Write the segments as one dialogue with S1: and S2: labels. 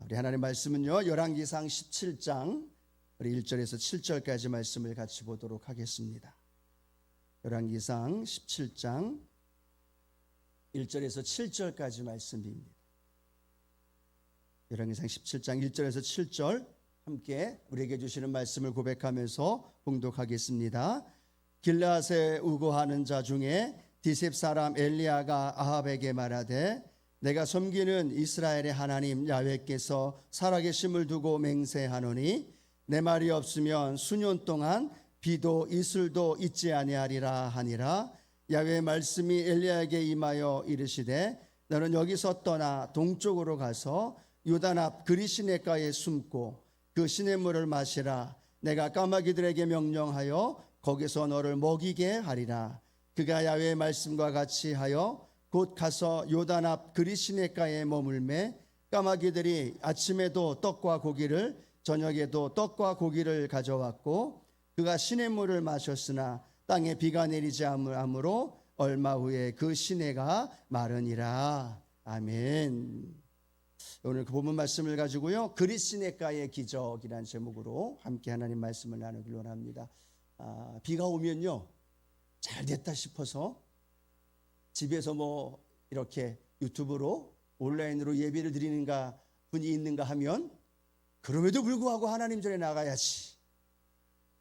S1: 우리 하나님 말씀은요, 열왕기상 17장 우리 1절에서 7절까지 말씀을 같이 보도록 하겠습니다. 열왕기상 17장 1절에서 7절까지 말씀입니다. 열왕기상 17장 1절에서 7절 함께 우리에게 주시는 말씀을 고백하면서 봉독하겠습니다. 길르앗에 우거하는 자 중에 디셉 사람 엘리야가 아합에게 말하되 내가 섬기는 이스라엘의 하나님 야훼께서 살아계심을 두고 맹세하노니 내 말이 없으면 수년 동안 비도 이슬도 있지 아니하리라 하니라. 야훼의 말씀이 엘리야에게 임하여 이르시되 너는 여기서 떠나 동쪽으로 가서 요단 앞 그리시네가에 숨고 그 시냇물을 마시라. 내가 까마귀들에게 명령하여 거기서 너를 먹이게 하리라. 그가 야훼의 말씀과 같이 하여 곧 가서 요단 앞 그리시네가에 머물매 까마귀들이 아침에도 떡과 고기를 저녁에도 떡과 고기를 가져왔고 그가 시냇물을 마셨으나 땅에 비가 내리지 않으므로 얼마 후에 그 시내가 마르니라. 아멘. 오늘 그 본문 말씀을 가지고요, 그리시네가의 기적이라는 제목으로 함께 하나님 말씀을 나누기를 원합니다. 비가 오면요 잘 됐다 싶어서 집에서 뭐 이렇게 유튜브로 온라인으로 예배를 드리는가 분이 있는가 하면 그럼에도 불구하고 하나님 전에 나가야지.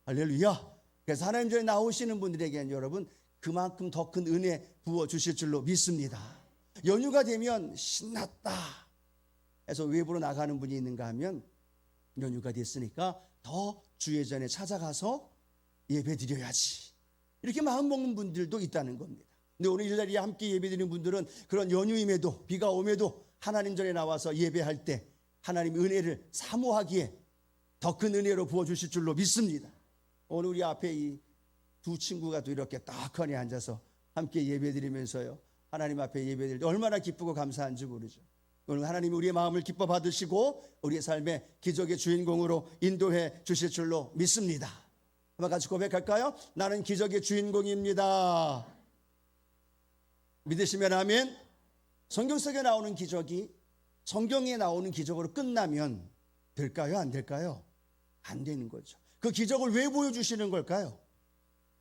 S1: 할렐루야. 그래서 하나님 전에 나오시는 분들에게는 여러분 그만큼 더 큰 은혜 부어주실 줄로 믿습니다. 연휴가 되면 신났다 해서 외부로 나가는 분이 있는가 하면 연휴가 됐으니까 더 주의 전에 찾아가서 예배 드려야지 이렇게 마음 먹는 분들도 있다는 겁니다. 근데 오늘 이 자리에 함께 예배드리는 분들은 그런 연휴임에도 비가 오면도 하나님 전에 나와서 예배할 때 하나님의 은혜를 사모하기에 더 큰 은혜로 부어주실 줄로 믿습니다. 오늘 우리 앞에 이 두 친구가 또 이렇게 딱하니 앉아서 함께 예배드리면서요 하나님 앞에 예배드릴 때 얼마나 기쁘고 감사한지 모르죠. 오늘 하나님이 우리의 마음을 기뻐 받으시고 우리의 삶의 기적의 주인공으로 인도해 주실 줄로 믿습니다. 한번 같이 고백할까요? 나는 기적의 주인공입니다. 믿으시면 아멘. 성경 속에 나오는 기적이 성경에 나오는 기적으로 끝나면 될까요? 안 될까요? 안 되는 거죠. 그 기적을 왜 보여주시는 걸까요?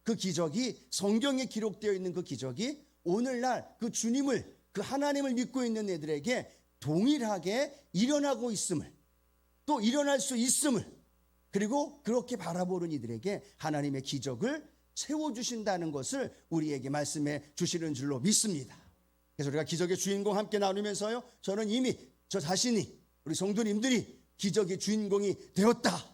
S1: 그 기적이 성경에 기록되어 있는 그 기적이 오늘날 그 주님을 그 하나님을 믿고 있는 애들에게 동일하게 일어나고 있음을 또 일어날 수 있음을 그리고 그렇게 바라보는 이들에게 하나님의 기적을 채워주신다는 것을 우리에게 말씀해 주시는 줄로 믿습니다. 그래서 우리가 기적의 주인공 함께 나누면서요 저는 이미 저 자신이 우리 성도님들이 기적의 주인공이 되었다.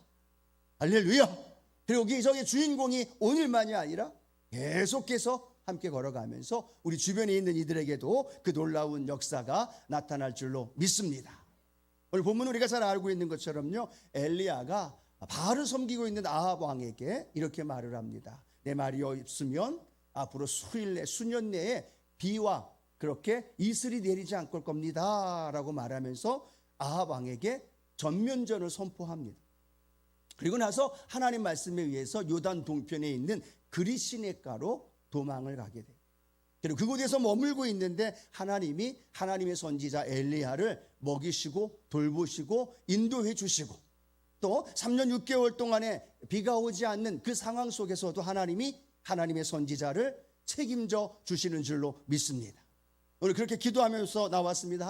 S1: 할렐루야. 그리고 기적의 주인공이 오늘만이 아니라 계속해서 함께 걸어가면서 우리 주변에 있는 이들에게도 그 놀라운 역사가 나타날 줄로 믿습니다. 오늘 본문 우리가 잘 알고 있는 것처럼요 엘리야가 바알을 섬기고 있는 아합 왕에게 이렇게 말을 합니다. 내 말이 없으면 앞으로 수년 내에 비와 그렇게 이슬이 내리지 않을 겁니다 라고 말하면서 아합 왕에게 전면전을 선포합니다. 그리고 나서 하나님 말씀에 의해서 요단 동편에 있는 그리시네가로 도망을 가게 돼요. 그리고 그곳에서 머물고 있는데 하나님이 하나님의 선지자 엘리야를 먹이시고 돌보시고 인도해 주시고 또 3년 6개월 동안에 비가 오지 않는 그 상황 속에서도 하나님이 하나님의 선지자를 책임져 주시는 줄로 믿습니다. 오늘 그렇게 기도하면서 나왔습니다.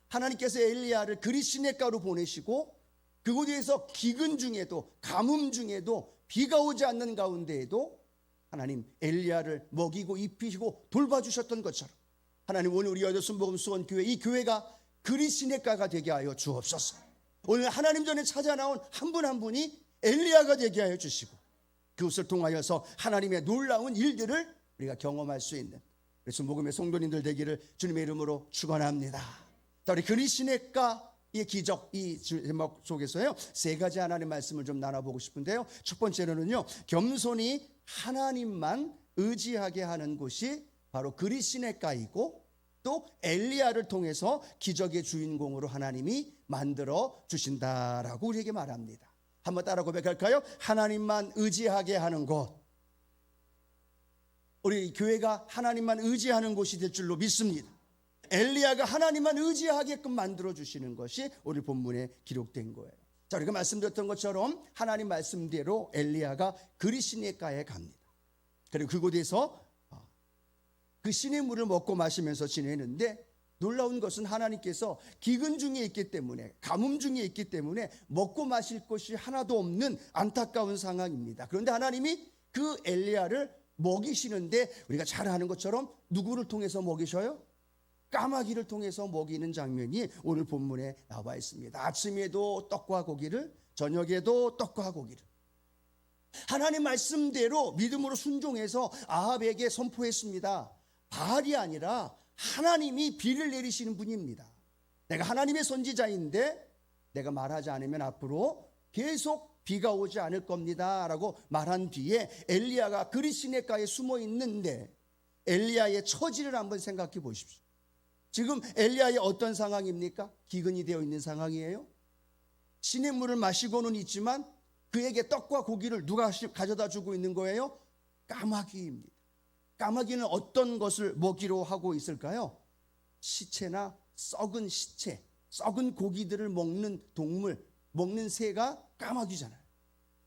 S1: 하나님께서 엘리야를 그리시네가로 보내시고 그곳에서 기근 중에도 가뭄 중에도 비가 오지 않는 가운데에도 하나님 엘리야를 먹이고 입히시고 돌봐주셨던 것처럼 하나님 오늘 우리 여덟순복음 수원교회 이 교회가 그리시네가가 되게 하여 주옵소서. 오늘 하나님 전에 찾아 나온 한 분 한 분이 엘리야가 되게 하여 주시고 그것을 통하여서 하나님의 놀라운 일들을 우리가 경험할 수 있는 우리 순복음의 성도님들 되기를 주님의 이름으로 축원합니다. 자, 우리 그리시네가의 기적 이 제목 속에서요 세 가지 하나님 말씀을 좀 나눠보고 싶은데요. 첫 번째로는요 겸손히 하나님만 의지하게 하는 곳이 바로 그리시네가이고 또 엘리야를 통해서 기적의 주인공으로 하나님이 만들어 주신다라고 우리에게 말합니다. 한번 따라 고백할까요? 하나님만 의지하게 하는 곳. 우리 교회가 하나님만 의지하는 곳이 될 줄로 믿습니다. 엘리야가 하나님만 의지하게끔 만들어 주시는 것이 오늘 본문에 기록된 거예요. 자, 우리가 말씀드렸던 것처럼 하나님 말씀대로 엘리야가 그리시네가에 갑니다. 그리고 그곳에서 그 신의 물을 먹고 마시면서 지내는데, 놀라운 것은 하나님께서 기근 중에 있기 때문에, 가뭄 중에 있기 때문에 먹고 마실 것이 하나도 없는 안타까운 상황입니다. 그런데 하나님이 그 엘리야를 먹이시는데, 우리가 잘 아는 것처럼 누구를 통해서 먹이셔요? 까마귀를 통해서 먹이는 장면이 오늘 본문에 나와 있습니다. 아침에도 떡과 고기를, 저녁에도 떡과 고기를. 하나님 말씀대로 믿음으로 순종해서 아합에게 선포했습니다. 바알이 아니라 하나님이 비를 내리시는 분입니다. 내가 하나님의 선지자인데 내가 말하지 않으면 앞으로 계속 비가 오지 않을 겁니다 라고 말한 뒤에 엘리야가 그리시네가에 숨어 있는데, 엘리야의 처지를 한번 생각해 보십시오. 지금 엘리야의 어떤 상황입니까? 기근이 되어 있는 상황이에요. 신의 물을 마시고는 있지만 그에게 떡과 고기를 누가 가져다 주고 있는 거예요? 까마귀입니다. 까마귀는 어떤 것을 먹이로 하고 있을까요? 시체나 썩은 시체, 썩은 고기들을 먹는 동물, 먹는 새가 까마귀잖아요.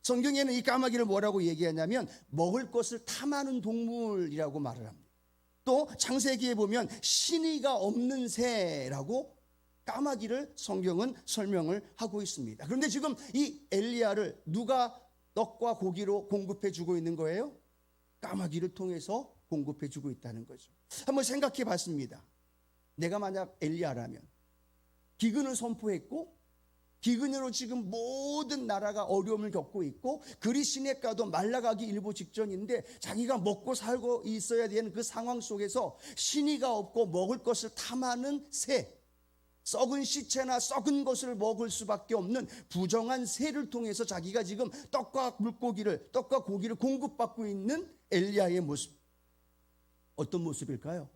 S1: 성경에는 이 까마귀를 뭐라고 얘기하냐면 먹을 것을 탐하는 동물이라고 말을 합니다. 또 창세기에 보면 신의가 없는 새라고 까마귀를 성경은 설명을 하고 있습니다. 그런데 지금 이 엘리야를 누가 떡과 고기로 공급해 주고 있는 거예요? 까마귀를 통해서 공급해 주고 있다는 거죠. 한번 생각해 봤습니다. 내가 만약 엘리야라면, 기근을 선포했고 기근으로 지금 모든 나라가 어려움을 겪고 있고 그리시네가도 말라가기 일보 직전인데 자기가 먹고 살고 있어야 되는 그 상황 속에서 신의가 없고 먹을 것을 탐하는 새, 썩은 시체나 썩은 것을 먹을 수밖에 없는 부정한 새를 통해서 자기가 지금 떡과 고기를 공급받고 있는 엘리야의 모습, 어떤 모습일까요?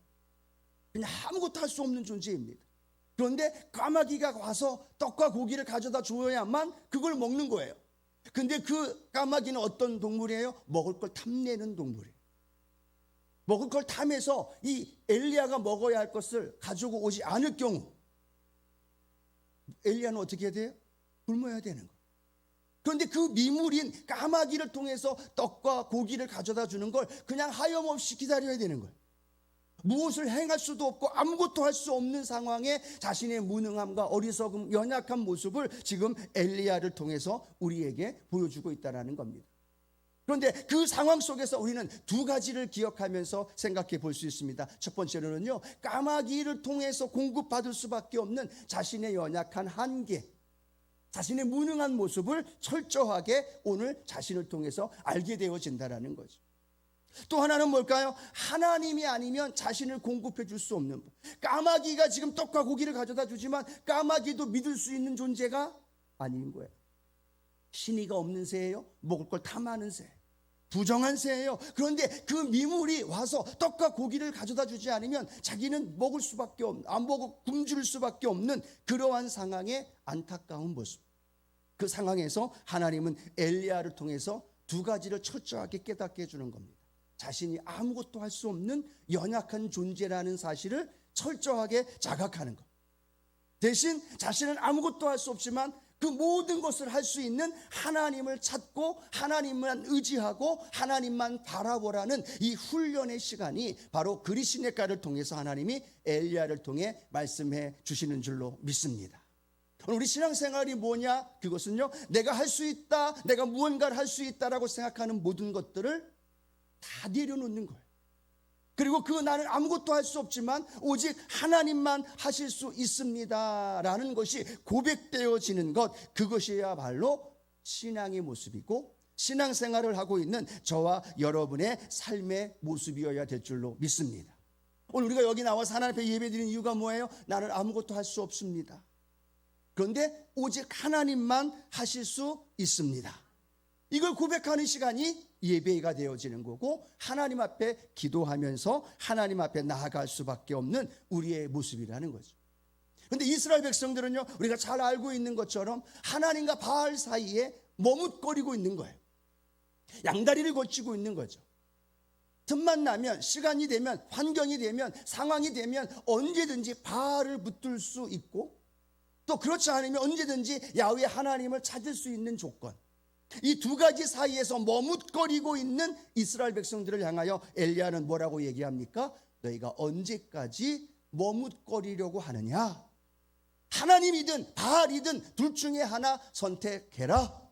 S1: 그냥 아무것도 할 수 없는 존재입니다. 그런데 까마귀가 와서 떡과 고기를 가져다 줘야만 그걸 먹는 거예요. 근데 그 까마귀는 어떤 동물이에요? 먹을 걸 탐내는 동물이에요. 먹을 걸 탐해서 이 엘리야가 먹어야 할 것을 가지고 오지 않을 경우 엘리야는 어떻게 해야 돼요? 굶어야 되는 거예요. 그런데 그 미물인 까마귀를 통해서 떡과 고기를 가져다 주는 걸 그냥 하염없이 기다려야 되는 거예요. 무엇을 행할 수도 없고 아무것도 할 수 없는 상황에 자신의 무능함과 어리석음, 연약한 모습을 지금 엘리야를 통해서 우리에게 보여주고 있다는 겁니다. 그런데 그 상황 속에서 우리는 두 가지를 기억하면서 생각해 볼 수 있습니다. 첫 번째로는요, 까마귀를 통해서 공급받을 수밖에 없는 자신의 연약한 한계, 자신의 무능한 모습을 철저하게 오늘 자신을 통해서 알게 되어진다는 거죠. 또 하나는 뭘까요? 하나님이 아니면 자신을 공급해 줄 수 없는 분. 까마귀가 지금 떡과 고기를 가져다 주지만 까마귀도 믿을 수 있는 존재가 아닌 거예요. 신의가 없는 새예요. 먹을 걸 탐하는 새, 부정한 새예요. 그런데 그 미물이 와서 떡과 고기를 가져다 주지 않으면 자기는 먹을 수밖에 없는, 안 먹고 굶주릴 수밖에 없는 그러한 상황의 안타까운 모습. 그 상황에서 하나님은 엘리야를 통해서 두 가지를 철저하게 깨닫게 해주는 겁니다. 자신이 아무것도 할 수 없는 연약한 존재라는 사실을 철저하게 자각하는 것. 대신 자신은 아무것도 할 수 없지만 그 모든 것을 할 수 있는 하나님을 찾고 하나님만 의지하고 하나님만 바라보라는 이 훈련의 시간이 바로 그리시네가를 통해서 하나님이 엘리야를 통해 말씀해 주시는 줄로 믿습니다. 우리 신앙생활이 뭐냐? 그것은요, 내가 할 수 있다, 내가 무언가를 할 수 있다라고 생각하는 모든 것들을 다 내려놓는 거예요. 그리고 그 나는 아무것도 할 수 없지만 오직 하나님만 하실 수 있습니다 라는 것이 고백되어지는 것, 그것이야말로 신앙의 모습이고 신앙생활을 하고 있는 저와 여러분의 삶의 모습이어야 될 줄로 믿습니다. 오늘 우리가 여기 나와서 하나님 앞에 예배드리는 이유가 뭐예요? 나는 아무것도 할 수 없습니다. 그런데 오직 하나님만 하실 수 있습니다. 이걸 고백하는 시간이 예배가 되어지는 거고 하나님 앞에 기도하면서 하나님 앞에 나아갈 수밖에 없는 우리의 모습이라는 거죠. 그런데 이스라엘 백성들은요, 우리가 잘 알고 있는 것처럼 하나님과 바알 사이에 머뭇거리고 있는 거예요. 양다리를 걸치고 있는 거죠. 틈만 나면, 시간이 되면, 환경이 되면, 상황이 되면 언제든지 바알을 붙들 수 있고, 또 그렇지 않으면 언제든지 야훼 하나님을 찾을 수 있는 조건, 이 두 가지 사이에서 머뭇거리고 있는 이스라엘 백성들을 향하여 엘리야는 뭐라고 얘기합니까? 너희가 언제까지 머뭇거리려고 하느냐? 하나님이든 바알이든 둘 중에 하나 선택해라.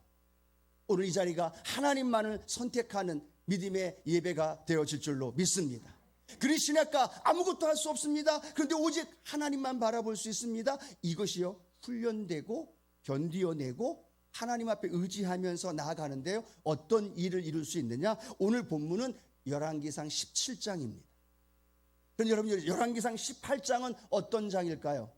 S1: 오늘 이 자리가 하나님만을 선택하는 믿음의 예배가 되어질 줄로 믿습니다. 그리시니까 아무것도 할 수 없습니다. 그런데 오직 하나님만 바라볼 수 있습니다. 이것이요, 훈련되고 견디어내고 하나님 앞에 의지하면서 나아가는데요, 어떤 일을 이룰 수 있느냐? 오늘 본문은 열왕기상 17장입니다. 그런데 여러분, 열왕기상 18장은 어떤 장일까요?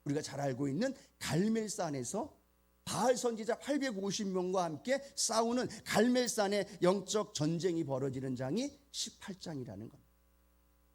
S1: 우리가 잘 알고 있는 갈멜산에서 바알 선지자 850명과 함께 싸우는 갈멜산의 영적 전쟁이 벌어지는 장이 18장이라는 겁니다.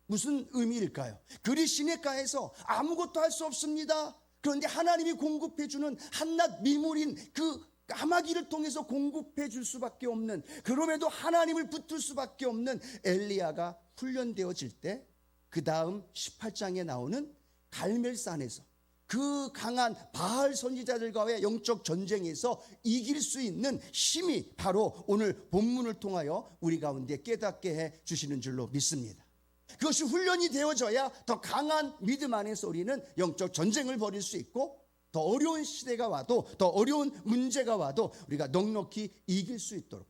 S1: 무슨 의미일까요? 그리 시내가에서 아무것도 할 수 없습니다. 그런데 하나님이 공급해 주는 한낱 미물인 그 까마귀를 통해서 공급해 줄 수밖에 없는, 그럼에도 하나님을 붙들 수밖에 없는 엘리야가 훈련되어질 때, 그 다음 18장에 나오는 갈멜산에서 그 강한 바알 선지자들과의 영적 전쟁에서 이길 수 있는 힘이 바로 오늘 본문을 통하여 우리 가운데 깨닫게 해 주시는 줄로 믿습니다. 그것이 훈련이 되어져야 더 강한 믿음 안에서 우리는 영적 전쟁을 벌일 수 있고, 더 어려운 시대가 와도, 더 어려운 문제가 와도 우리가 넉넉히 이길 수 있도록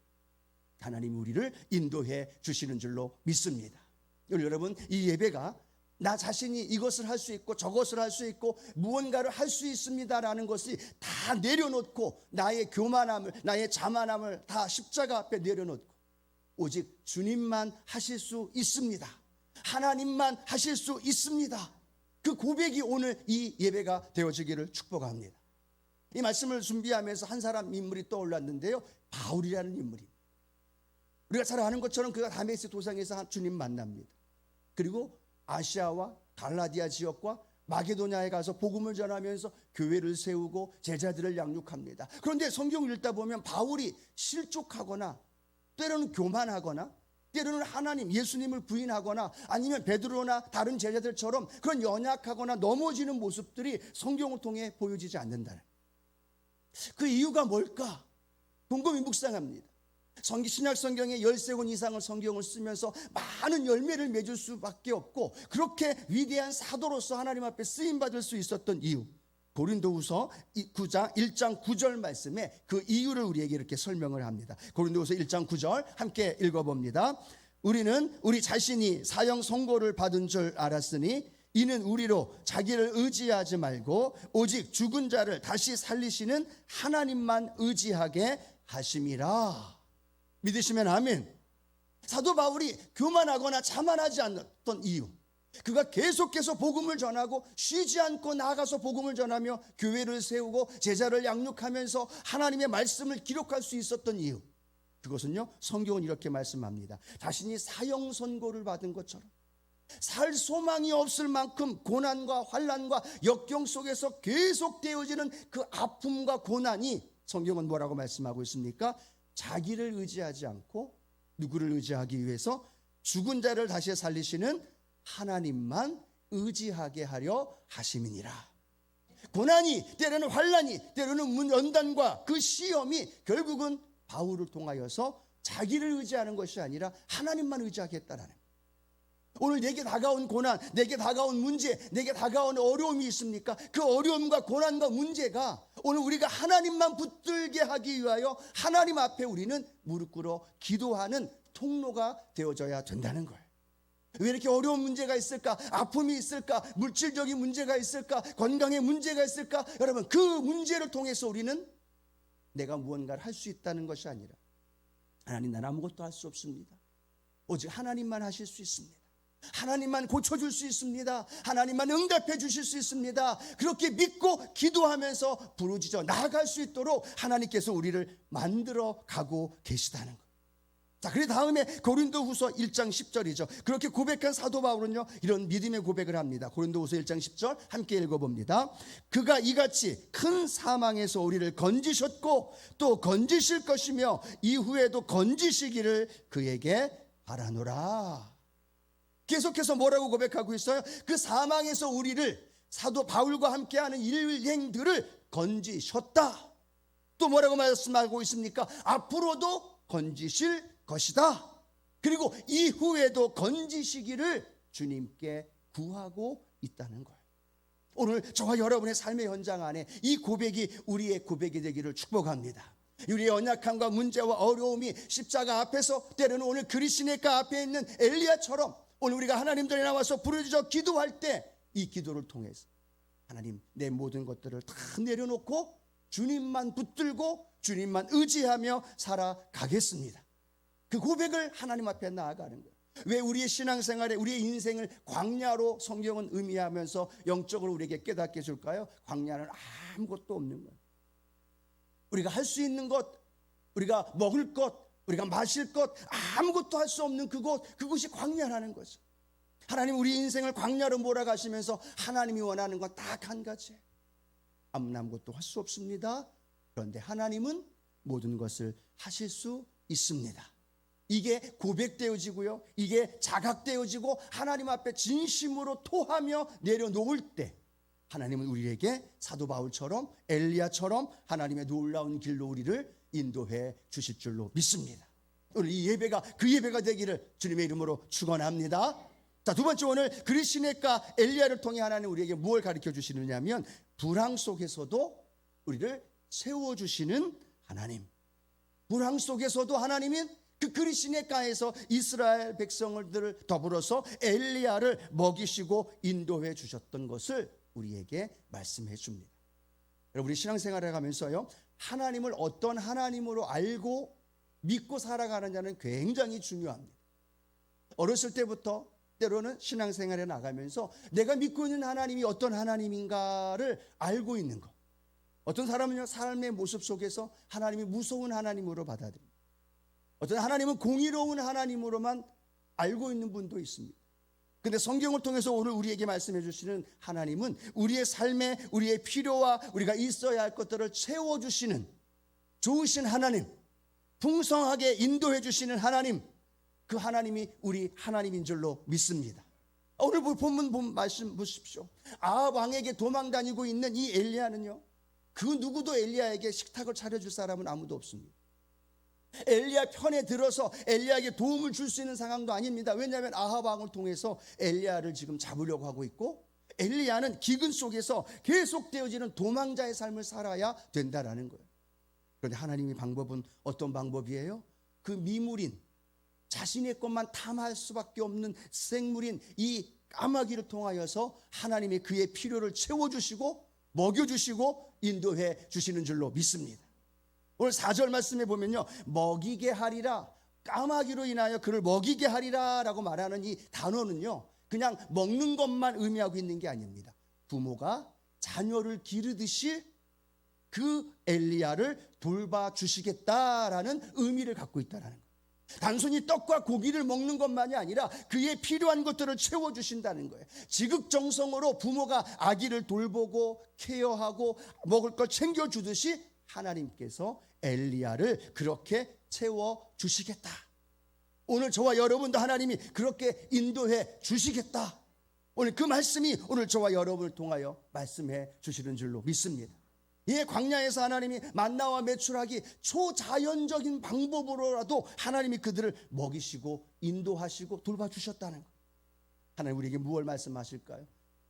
S1: 하나님이 우리를 인도해 주시는 줄로 믿습니다. 여러분, 이 예배가 나 자신이 이것을 할 수 있고 저것을 할 수 있고 무언가를 할 수 있습니다라는 것이 다 내려놓고, 나의 교만함을, 나의 자만함을 다 십자가 앞에 내려놓고 오직 주님만 하실 수 있습니다, 하나님만 하실 수 있습니다, 그 고백이 오늘 이 예배가 되어지기를 축복합니다. 이 말씀을 준비하면서 한 사람 인물이 떠올랐는데요, 바울이라는 인물입니다. 우리가 잘 아는 것처럼 그가 다메섹 도상에서 주님 만납니다. 그리고 아시아와 갈라디아 지역과 마게도냐에 가서 복음을 전하면서 교회를 세우고 제자들을 양육합니다. 그런데 성경을 읽다 보면 바울이 실족하거나 때로는 교만하거나 때로는 하나님, 예수님을 부인하거나 아니면 베드로나 다른 제자들처럼 그런 연약하거나 넘어지는 모습들이 성경을 통해 보여지지 않는다는, 그 이유가 뭘까? 곰곰이 묵상합니다. 신약 성경에 13권 이상을 성경을 쓰면서 많은 열매를 맺을 수밖에 없고, 그렇게 위대한 사도로서 하나님 앞에 쓰임받을 수 있었던 이유, 고린도후서 9장 1장 9절 말씀에 그 이유를 우리에게 이렇게 설명을 합니다. 고린도후서 1장 9절 함께 읽어봅니다. 우리는 우리 자신이 사형 선고를 받은 줄 알았으니 이는 우리로 자기를 의지하지 말고 오직 죽은 자를 다시 살리시는 하나님만 의지하게 하심이라. 믿으시면 아멘. 사도 바울이 교만하거나 자만하지 않았던 이유, 그가 계속해서 복음을 전하고 쉬지 않고 나아가서 복음을 전하며 교회를 세우고 제자를 양육하면서 하나님의 말씀을 기록할 수 있었던 이유, 그것은요, 성경은 이렇게 말씀합니다. 자신이 사형 선고를 받은 것처럼 살 소망이 없을 만큼 고난과 환난과 역경 속에서 계속되어지는 그 아픔과 고난이, 성경은 뭐라고 말씀하고 있습니까? 자기를 의지하지 않고 누구를 의지하기 위해서 죽은 자를 다시 살리시는 하나님만 의지하게 하려 하심이니라. 고난이, 때로는 환난이, 때로는 연단과 그 시험이 결국은 바울을 통하여서 자기를 의지하는 것이 아니라 하나님만 의지하겠다라는, 오늘 내게 다가온 고난, 내게 다가온 문제, 내게 다가온 어려움이 있습니까? 그 어려움과 고난과 문제가 오늘 우리가 하나님만 붙들게 하기 위하여 하나님 앞에 우리는 무릎 꿇어 기도하는 통로가 되어져야 된다는 거예요. 왜 이렇게 어려운 문제가 있을까? 아픔이 있을까? 물질적인 문제가 있을까? 건강에 문제가 있을까? 여러분, 그 문제를 통해서 우리는 내가 무언가를 할 수 있다는 것이 아니라, 하나님, 나는 아무것도 할 수 없습니다, 오직 하나님만 하실 수 있습니다, 하나님만 고쳐줄 수 있습니다, 하나님만 응답해 주실 수 있습니다, 그렇게 믿고 기도하면서 부르짖어 나아갈 수 있도록 하나님께서 우리를 만들어 가고 계시다는 것. 자, 그 다음에 고린도후서 1장 10절이죠. 그렇게 고백한 사도 바울은요, 이런 믿음의 고백을 합니다. 고린도후서 1장 10절 함께 읽어봅니다. 그가 이같이 큰 사망에서 우리를 건지셨고 또 건지실 것이며 이후에도 건지시기를 그에게 바라노라. 계속해서 뭐라고 고백하고 있어요? 그 사망에서 우리를 사도 바울과 함께하는 일행들을 건지셨다. 또 뭐라고 말씀하고 있습니까? 앞으로도 건지실 것이다. 그리고 이후에도 건지시기를 주님께 구하고 있다는 거예요. 오늘 저와 여러분의 삶의 현장 안에 이 고백이 우리의 고백이 되기를 축복합니다. 우리의 연약함과 문제와 어려움이 십자가 앞에서, 때로는 오늘 그리스도가 앞에 있는 엘리야처럼 오늘 우리가 하나님들에 나와서 부르짖어 기도할 때 이 기도를 통해서 하나님, 내 모든 것들을 다 내려놓고 주님만 붙들고 주님만 의지하며 살아가겠습니다. 그 고백을 하나님 앞에 나아가는 거예요. 왜 우리의 신앙생활에 우리의 인생을 광야로 성경은 의미하면서 영적으로 우리에게 깨닫게 해줄까요? 광야는 아무것도 없는 거예요. 우리가 할 수 있는 것, 우리가 먹을 것, 우리가 마실 것, 아무것도 할 수 없는 그곳이 광야라는 거죠. 하나님 우리 인생을 광야로 몰아가시면서 하나님이 원하는 건 딱 한 가지예요. 아무것도 할 수 없습니다. 그런데 하나님은 모든 것을 하실 수 있습니다. 이게 고백되어지고요, 이게 자각되어지고 하나님 앞에 진심으로 토하며 내려놓을 때 하나님은 우리에게 사도 바울처럼 엘리야처럼 하나님의 놀라운 길로 우리를 인도해 주실 줄로 믿습니다. 오늘 이 예배가 그 예배가 되기를 주님의 이름으로 축원합니다. 자, 두 번째, 오늘 그리스도가 엘리야를 통해 하나님 우리에게 무엇을 가르쳐 주시느냐 하면 불황 속에서도 우리를 세워주시는 하나님. 불황 속에서도 하나님은 그 그리스도가에서 이스라엘 백성들을 더불어서 엘리야를 먹이시고 인도해 주셨던 것을 우리에게 말씀해 줍니다. 여러분, 우리 신앙생활을 가면서요, 하나님을 어떤 하나님으로 알고 믿고 살아가느냐는 굉장히 중요합니다. 어렸을 때부터 때로는 신앙생활에 나가면서 내가 믿고 있는 하나님이 어떤 하나님인가를 알고 있는 것. 어떤 사람은요, 삶의 모습 속에서 하나님이 무서운 하나님으로 받아들입니다. 어떤 하나님은 공의로운 하나님으로만 알고 있는 분도 있습니다. 근데 성경을 통해서 오늘 우리에게 말씀해 주시는 하나님은 우리의 삶에 우리의 필요와 우리가 있어야 할 것들을 채워주시는 좋으신 하나님, 풍성하게 인도해 주시는 하나님, 그 하나님이 우리 하나님인 줄로 믿습니다. 오늘 본문 말씀 보십시오. 아합 왕에게 도망 다니고 있는 이 엘리야는요, 그 누구도 엘리야에게 식탁을 차려줄 사람은 아무도 없습니다. 엘리야 편에 들어서 엘리야에게 도움을 줄 수 있는 상황도 아닙니다. 왜냐하면 아합 왕을 통해서 엘리야를 지금 잡으려고 하고 있고, 엘리야는 기근 속에서 계속되어지는 도망자의 삶을 살아야 된다라는 거예요. 그런데 하나님의 방법은 어떤 방법이에요? 그 미물인, 자신의 것만 탐할 수밖에 없는 생물인 이 까마귀를 통하여서 하나님이 그의 필요를 채워주시고 먹여주시고 인도해 주시는 줄로 믿습니다. 오늘 4절 말씀에 보면요, 먹이게 하리라, 까마귀로 인하여 그를 먹이게 하리라 라고 말하는 이 단어는요, 그냥 먹는 것만 의미하고 있는 게 아닙니다. 부모가 자녀를 기르듯이 그 엘리야를 돌봐주시겠다라는 의미를 갖고 있다는 거예요. 단순히 떡과 고기를 먹는 것만이 아니라 그의 필요한 것들을 채워주신다는 거예요. 지극정성으로 부모가 아기를 돌보고 케어하고 먹을 걸 챙겨주듯이 하나님께서 엘리야를 그렇게 채워주시겠다. 오늘 저와 여러분도 하나님이 그렇게 인도해 주시겠다. 오늘 그 말씀이 오늘 저와 여러분을 통하여 말씀해 주시는 줄로 믿습니다. 이 광야에서 하나님이 만나와 메추라기 초자연적인 방법으로라도 하나님이 그들을 먹이시고 인도하시고 돌봐주셨다는 거예요. 하나님 우리에게 무엇을 말씀하실까요?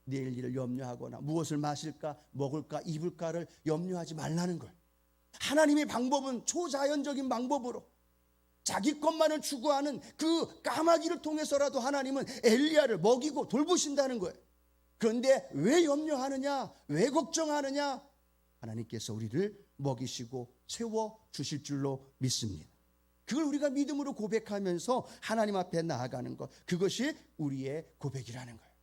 S1: 내일 일을 염려하거나 무엇을 마실까, 먹을까, 입을까를 염려하지 말라는 거예요. 하나님의 방법은 초자연적인 방법으로 자기 것만을 추구하는 그 까마귀를 통해서라도 하나님은 엘리야를 먹이고 돌보신다는 거예요. 그런데 왜 염려하느냐, 왜 걱정하느냐? 하나님께서 우리를 먹이시고 채워주실 줄로 믿습니다. 그걸 우리가 믿음으로 고백하면서 하나님 앞에 나아가는 것, 그것이 우리의 고백이라는 거예요.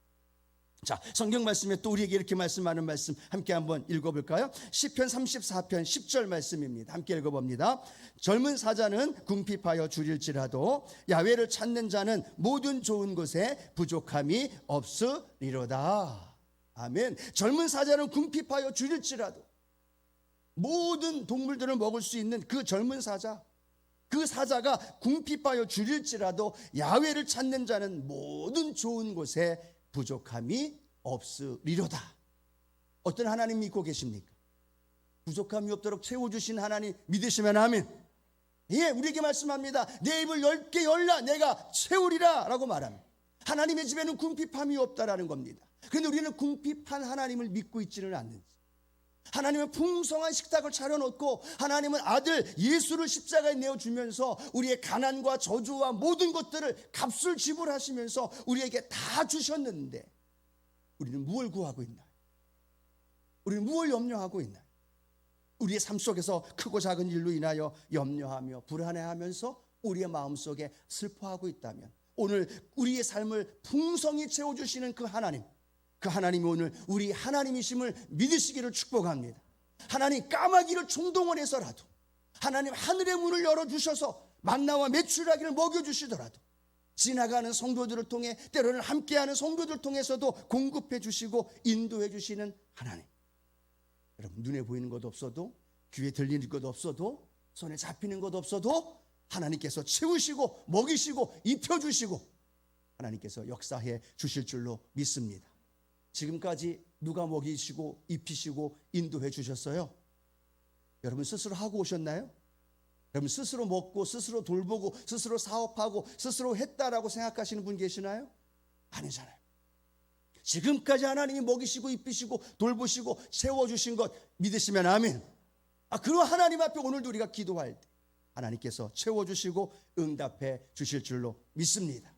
S1: 자, 성경 말씀에 또 우리에게 이렇게 말씀하는 말씀 함께 한번 읽어볼까요? 시편 34편 10절 말씀입니다. 함께 읽어봅니다. 젊은 사자는 궁핍하여 줄일지라도 야훼를 찾는 자는 모든 좋은 것에 부족함이 없으리로다. 아멘. 젊은 사자는 궁핍하여 줄일지라도 모든 동물들을 먹을 수 있는 그 젊은 사자, 그 그 사자가 궁핍하여 줄일지라도 야훼를 찾는 자는 모든 좋은 곳에 부족함이 없으리로다. 어떤 하나님 믿고 계십니까? 부족함이 없도록 채워주신 하나님 믿으시면 아멘. 예, 우리에게 말씀합니다. 내 입을 10개 열라 내가 채우리라 라고 말합니다. 하나님의 집에는 궁핍함이 없다라는 겁니다. 그런데 우리는 궁핍한 하나님을 믿고 있지는 않는지, 하나님은 풍성한 식탁을 차려놓고 하나님은 아들 예수를 십자가에 내어주면서 우리의 가난과 저주와 모든 것들을 값을 지불하시면서 우리에게 다 주셨는데 우리는 무엇을 구하고 있나요? 우리는 무엇을 염려하고 있나요? 우리의 삶 속에서 크고 작은 일로 인하여 염려하며 불안해하면서 우리의 마음속에 슬퍼하고 있다면 오늘 우리의 삶을 풍성히 채워주시는 그 하나님이 오늘 우리 하나님이심을 믿으시기를 축복합니다. 하나님 까마귀를 총동원해서라도 하나님 하늘의 문을 열어주셔서 만나와 메추라기를 먹여주시더라도 지나가는 성도들을 통해 때로는 함께하는 성도들을 통해서도 공급해 주시고 인도해 주시는 하나님. 여러분, 눈에 보이는 것 없어도, 귀에 들리는 것 없어도, 손에 잡히는 것 없어도 하나님께서 채우시고 먹이시고 입혀주시고 하나님께서 역사해 주실 줄로 믿습니다. 지금까지 누가 먹이시고 입히시고 인도해 주셨어요? 여러분 스스로 하고 오셨나요? 여러분 스스로 먹고 스스로 돌보고 스스로 사업하고 스스로 했다라고 생각하시는 분 계시나요? 아니잖아요. 지금까지 하나님이 먹이시고 입히시고 돌보시고 채워주신 것 믿으시면 아멘. 그런 하나님 앞에 오늘도 우리가 기도할 때 하나님께서 채워주시고 응답해 주실 줄로 믿습니다.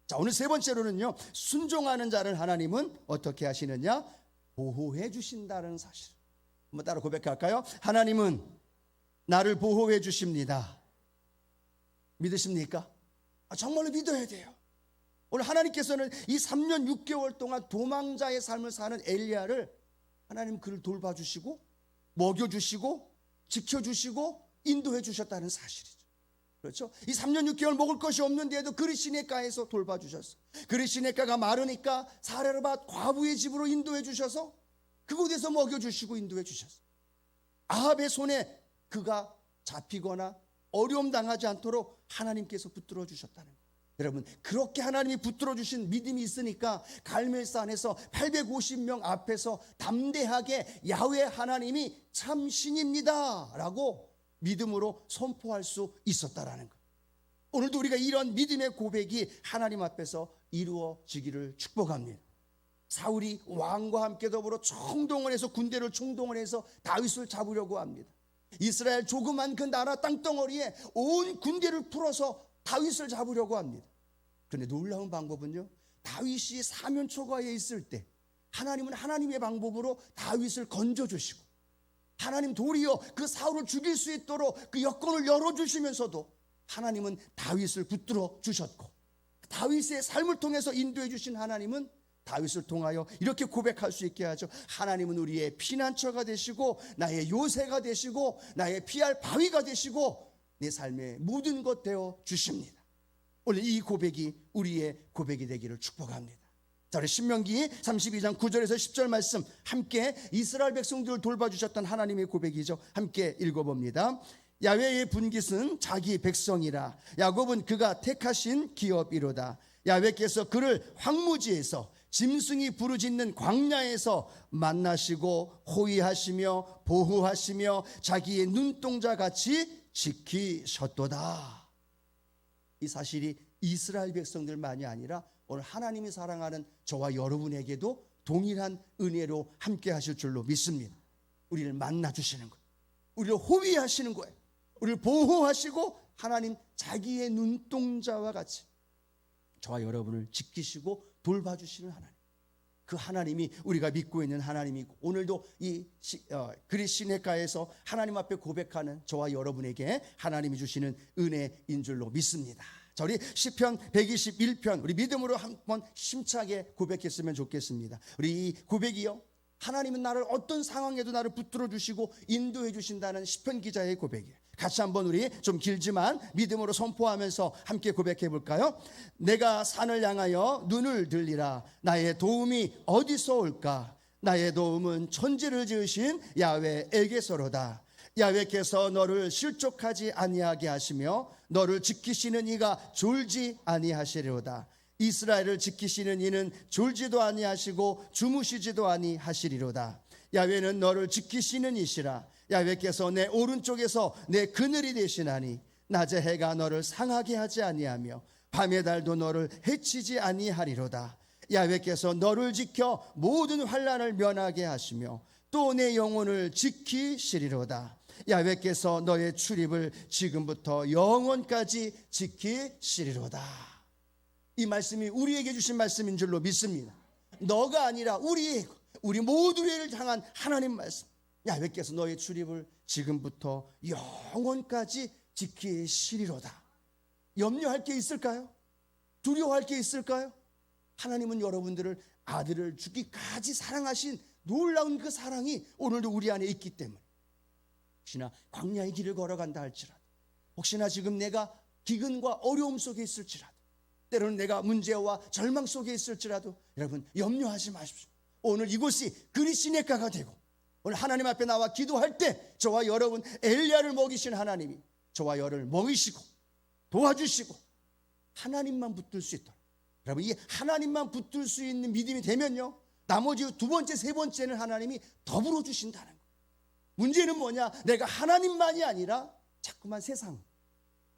S1: 자, 오늘 세 번째로는요, 순종하는 자를 하나님은 어떻게 하시느냐? 보호해 주신다는 사실. 한번 따라 고백할까요? 하나님은 나를 보호해 주십니다. 믿으십니까? 정말로 믿어야 돼요. 오늘 하나님께서는 이 3년 6개월 동안 도망자의 삶을 사는 엘리야를 하나님 그를 돌봐주시고 먹여주시고 지켜주시고 인도해 주셨다는 사실이죠. 그렇죠? 이 3년 6개월 먹을 것이 없는데도 그리 시냇가에서 돌봐주셨어. 그리 시냇가가 마르니까 사레르밧 과부의 집으로 인도해 주셔서 그곳에서 먹여주시고 인도해 주셨어. 아합의 손에 그가 잡히거나 어려움 당하지 않도록 하나님께서 붙들어 주셨다는 거예요. 여러분, 그렇게 하나님이 붙들어 주신 믿음이 있으니까 갈멜산에서 850명 앞에서 담대하게 야훼 하나님이 참 신입니다 라고 믿음으로 선포할 수 있었다라는 것. 오늘도 우리가 이런 믿음의 고백이 하나님 앞에서 이루어지기를 축복합니다. 사울이 왕과 함께 더불어 총동원해서 군대를 총동원해서 다윗을 잡으려고 합니다. 이스라엘 조그만 그 나라 땅덩어리에 온 군대를 풀어서 다윗을 잡으려고 합니다. 그런데 놀라운 방법은요, 다윗이 사면 초과에 있을 때 하나님은 하나님의 방법으로 다윗을 건져주시고 하나님 도리어 그 사울을 죽일 수 있도록 그 여건을 열어주시면서도 하나님은 다윗을 붙들어 주셨고 다윗의 삶을 통해서 인도해 주신 하나님은 다윗을 통하여 이렇게 고백할 수 있게 하죠. 하나님은 우리의 피난처가 되시고 나의 요새가 되시고 나의 피할 바위가 되시고 내 삶의 모든 것 되어 주십니다. 오늘 이 고백이 우리의 고백이 되기를 축복합니다. 자, 우리 신명기 32장 9절에서 10절 말씀 함께 이스라엘 백성들을 돌봐주셨던 하나님의 고백이죠. 함께 읽어봅니다. 야훼의 분깃은 자기 백성이라 야곱은 그가 택하신 기업이로다. 야훼께서 그를 황무지에서 짐승이 부르짖는 광야에서 만나시고 호위하시며 보호하시며 자기의 눈동자같이 지키셨도다. 이 사실이 이스라엘 백성들만이 아니라 오늘 하나님이 사랑하는 저와 여러분에게도 동일한 은혜로 함께 하실 줄로 믿습니다. 우리를 만나주시는 거예요. 우리를 호위하시는 거예요. 우리를 보호하시고 하나님 자기의 눈동자와 같이 저와 여러분을 지키시고 돌봐주시는 하나님. 그 하나님이 우리가 믿고 있는 하나님이고 오늘도 이 그리 시냇가에서 하나님 앞에 고백하는 저와 여러분에게 하나님이 주시는 은혜인 줄로 믿습니다. 자, 우리 시편 121편 우리 믿음으로 한번 심차게 고백했으면 좋겠습니다. 우리 이 고백이요, 하나님은 나를 어떤 상황에도 나를 붙들어 주시고 인도해 주신다는 시편 기자의 고백이에요. 같이 한번 우리 좀 길지만 믿음으로 선포하면서 함께 고백해 볼까요? 내가 산을 향하여 눈을 들리라. 나의 도움이 어디서 올까? 나의 도움은 천지를 지으신 야훼에게서로다. 야훼께서 너를 실족하지 아니하게 하시며 너를 지키시는 이가 졸지 아니하시리로다. 이스라엘을 지키시는 이는 졸지도 아니하시고 주무시지도 아니하시리로다. 야훼는 너를 지키시는 이시라. 야훼께서 내 오른쪽에서 내 그늘이 되시나니 낮에 해가 너를 상하게 하지 아니하며 밤의 달도 너를 해치지 아니하리로다. 야훼께서 너를 지켜 모든 환난을 면하게 하시며 또 내 영혼을 지키시리로다. 야훼께서 너의 출입을 지금부터 영원까지 지키시리로다. 이 말씀이 우리에게 주신 말씀인 줄로 믿습니다. 너가 아니라 우리 모두를 향한 하나님 말씀. 야훼께서 너의 출입을 지금부터 영원까지 지키시리로다. 염려할 게 있을까요? 두려워할 게 있을까요? 하나님은 여러분들을 아들을 주기까지 사랑하신 놀라운 그 사랑이 오늘도 우리 안에 있기 때문에, 혹시나 광야의 길을 걸어간다 할지라도, 혹시나 지금 내가 기근과 어려움 속에 있을지라도, 때로는 내가 문제와 절망 속에 있을지라도 여러분 염려하지 마십시오. 오늘 이곳이 그리시네가가 되고 오늘 하나님 앞에 나와 기도할 때 저와 여러분 엘리야를 먹이신 하나님이 저와 여러분을 먹이시고 도와주시고 하나님만 붙들 수 있도록, 여러분 이 하나님만 붙들 수 있는 믿음이 되면요, 나머지 두 번째 세 번째는 하나님이 더불어 주신다는 거예요. 문제는 뭐냐? 내가 하나님만이 아니라 자꾸만 세상,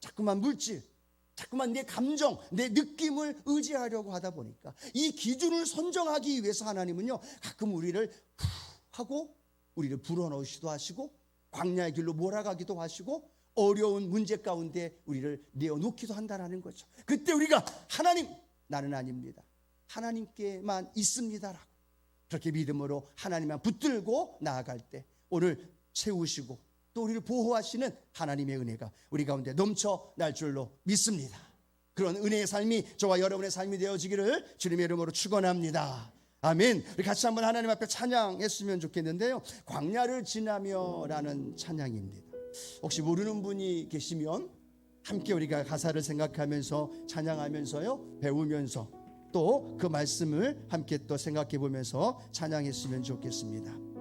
S1: 자꾸만 물질, 자꾸만 내 감정, 내 느낌을 의지하려고 하다 보니까 이 기준을 선정하기 위해서 하나님은요 가끔 우리를 하고 우리를 불어넣으시도 하시고 광야의 길로 몰아가기도 하시고 어려운 문제 가운데 우리를 내어놓기도 한다는 거죠. 그때 우리가 하나님, 나는 아닙니다, 하나님께만 있습니다라고 그렇게 믿음으로 하나님만 붙들고 나아갈 때 오늘 채우시고 또 우리를 보호하시는 하나님의 은혜가 우리 가운데 넘쳐날 줄로 믿습니다. 그런 은혜의 삶이 저와 여러분의 삶이 되어지기를 주님의 이름으로 축원합니다. 아멘. 우리 같이 한번 하나님 앞에 찬양했으면 좋겠는데요, 광야를 지나며 라는 찬양입니다. 혹시 모르는 분이 계시면 함께 우리가 가사를 생각하면서 찬양하면서요, 배우면서 또 그 말씀을 함께 또 생각해 보면서 찬양했으면 좋겠습니다.